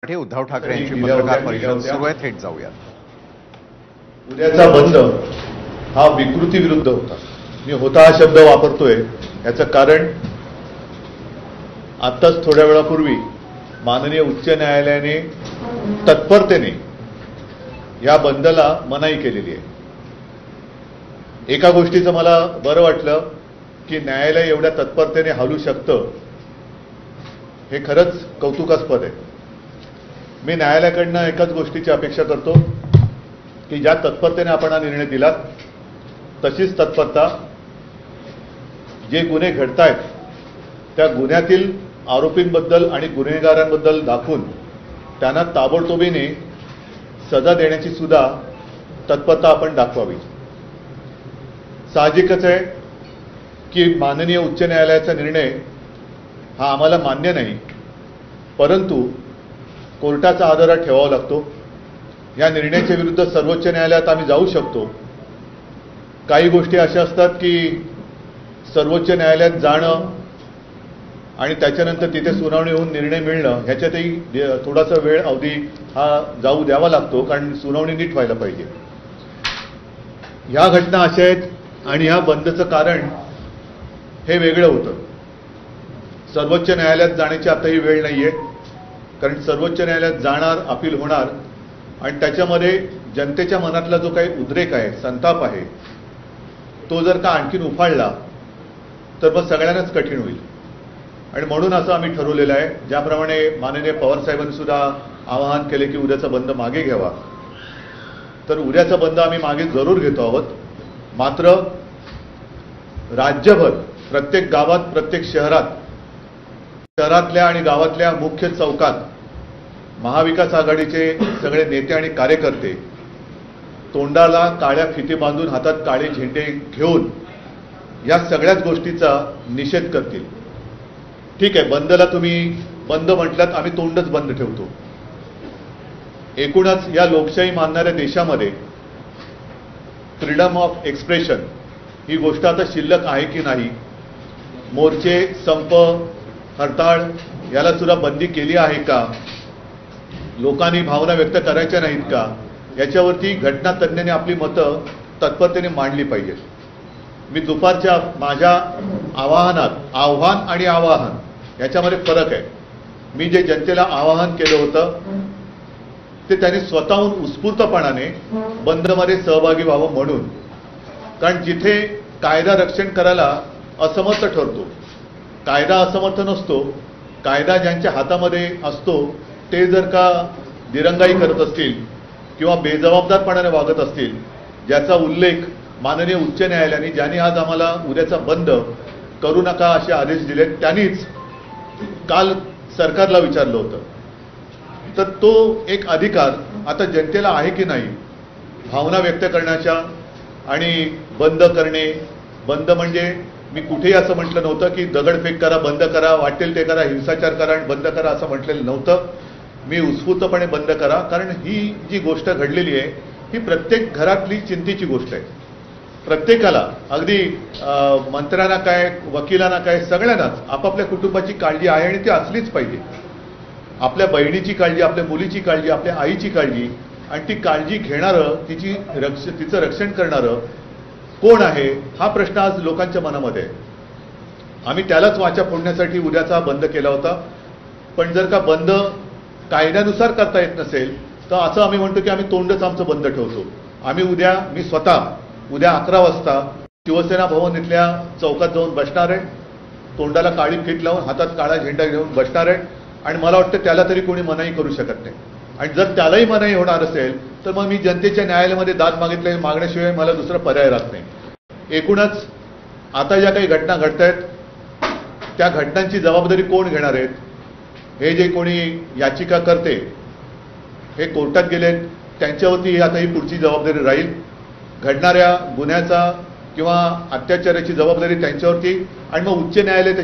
उद्धव ठाकरे यांची पत्रकार परिषद सुरू आहे, थेट जाऊयात। उद्याचा बंद हा विकृती विरुद्ध होता। मी होता हा शब्द वापरतोय याचं कारण आत्ताच थोड्या वेळापूर्वी माननीय उच्च न्यायालयाने तत्परतेने या बंदला मनाई केलेली आहे। एका गोष्टीचं मला बरं वाटलं की न्यायालय एवढ्या तत्परतेने हलू शकतं, हे खरंच कौतुकास्पद आहे। मी न्यायालयाकडनं एकाच गोष्टीची अपेक्षा करतो की ज्या तत्परतेने आपण हा निर्णय दिला तशीच तत्परता जे गुन्हे घडतायत त्या गुन्ह्यातील आरोपींबद्दल आणि गुन्हेगारांबद्दल दाखवून त्यांना ताबडतोबीने सजा देण्याची सुद्धा तत्परता आपण दाखवावी। साहजिकच आहे की माननीय उच्च न्यायालयाचा निर्णय हा आम्हाला मान्य नाही, परंतु कोर्टाचा आदर ठेवावा लागतो। या निर्णयाच्या विरुद्ध सर्वोच्च न्यायालयात आम्ही जाऊ शकतो। काही गोष्टी अशा असतात की सर्वोच्च न्यायालयात जाणं आणि त्याच्यानंतर तिथे सुनावणी होऊन निर्णय मिळणं ह्याच्यातही थोडासा वेळ अवधी हा जाऊ द्यावा लागतो, कारण सुनावणी नीट व्हायला पाहिजे। ह्या घटना अशा आहेत आणि ह्या बंदचं कारण हे वेगळं होतं। सर्वोच्च न्यायालयात जाण्याची आता ही वेळ नाहीये, कारण सर्वोच्च न्यायालयात जाणार, अपील होणार आणि त्याच्यामध्ये जनतेच्या मनातला जो काही उद्रेक आहे, संताप आहे, तो जर का आणखीन उफाळला तर मग सगळ्यांनाच कठीण होईल। आणि म्हणून असं आम्ही ठरवलेलं आहे, ज्याप्रमाणे माननीय पवार साहेबांनी सुद्धा आवाहन केले की उद्याचा बंद मागे घ्यावा, तर उद्याचा बंद आम्ही मागे जरूर घेतो आहोत। मात्र राज्यभर प्रत्येक गावात, प्रत्येक शहरातल्या आणि गावातल्या मुख्य चौकात महाविकास आघाडीचे सगळे नेते आणि कार्यकर्ते तोंडाला काळ्या फिती बांधून हातात काळे झेंडे घेऊन या सगळ्याच गोष्टीचा निषेध करतील। ठीक आहे, बंदला तुम्ही बंद म्हटलात, आम्ही तोंडच बंद ठेवतो। एकूणच या लोकशाही मानणाऱ्या देशामध्ये फ्रीडम ऑफ एक्सप्रेशन ही गोष्ट आता शिल्लक आहे की नाही, मोर्चे, संप, हरताळ याला सुद्धा बंदी केली आहे का, लोकांनी भावना व्यक्त करायच्या नाहीत का, याच्यावरती घटनातज्ञांनी आपली मतं तत्परतेने मांडली पाहिजेत। मी दुपारच्या माझ्या आव्हान आणि आवाहन याच्यामध्ये फरक आहे। मी जे जनतेला आवाहन केलं होतं ते त्यांनी स्वतःहून उत्स्फूर्तपणाने बंदमध्ये सहभागी व्हावं म्हणून, कारण जिथे कायदा रक्षण करायला असमर्थ ठरतो, कायदा असमर्थ नसतो, कायदा ज्यांच्या हातामध्ये असतो ते जर का दिरंगाई करत असतील किंवा बेजबाबदारपणाने वागत असतील, ज्याचा उल्लेख माननीय उच्च न्यायालयाने, ज्यांनी आज आम्हाला उद्याचा बंद करू नका असे आदेश दिले, त्यांनीच काल सरकारला विचारलं होतं। तर तो एक अधिकार आता जनतेला आहे की नाही भावना व्यक्त करण्याच्या आणि बंद करणे। बंद म्हणजे मी कुठेही असं म्हटलं नव्हतं की दगडफेक करा, बंद करा, वाटेल ते करा, हिंसाचार करा आणि बंद करा असं म्हटलेलं नव्हतं। मी उत्स्फूर्तपणे बंद करा, कारण ही जी गोष्ट घडलेली आहे ही प्रत्येक घरातली चिंतेची गोष्ट आहे। प्रत्येकाला, अगदी मंत्र्यांना काय, वकिलांना काय, सगळ्यांनाच आपापल्या कुटुंबाची काळजी आहे आणि ती असलीच पाहिजे। आपल्या बहिणीची काळजी, आपल्या मुलीची काळजी, आपल्या आईची काळजी, आणि ती काळजी घेणारं, तिचं रक्षण करणारं कोण आहे हा प्रश्न आज लोकांच्या मनामध्ये आहे। आम्ही त्यालाच वाचा फोडण्यासाठी उद्याचा बंद केला होता। पण जर का बंद कायद्यानुसार करता येत नसेल तर असं आम्ही म्हणतो की आम्ही तोंडच आमचं बंद ठेवतो। आम्ही मी स्वतः उद्या 11 वाजता शिवसेना भवन इथल्या चौकात जाऊन बसणार आहे, तोंडाला काळी फीत लावून हातात काळा झेंडा घेऊन बसणार आहे, आणि मला वाटतं त्याला तरी कोणी मनाई करू शकत नाही। आणि जर त्यालाही मनाई होणार असेल तर मग मी जनतेच्या न्यायालयामध्ये दाद मागण्याशिवाय मला दुसरा पर्याय राहत नाही। एकूणच आता ज्या काही घटना घडत आहेत त्या घटनांची जबाबदारी कोण घेणार आहेत, हे जे कोणी याचिका करते हे कोर्टात गेलेत, त्यांच्यावरती आता ही पुढची जबाबदारी राहील। घडणाऱ्या गुन्ह्याचा किंवा अत्याचाराची जबाबदारी त्यांच्यावरती, आणि मग उच्च न्यायालय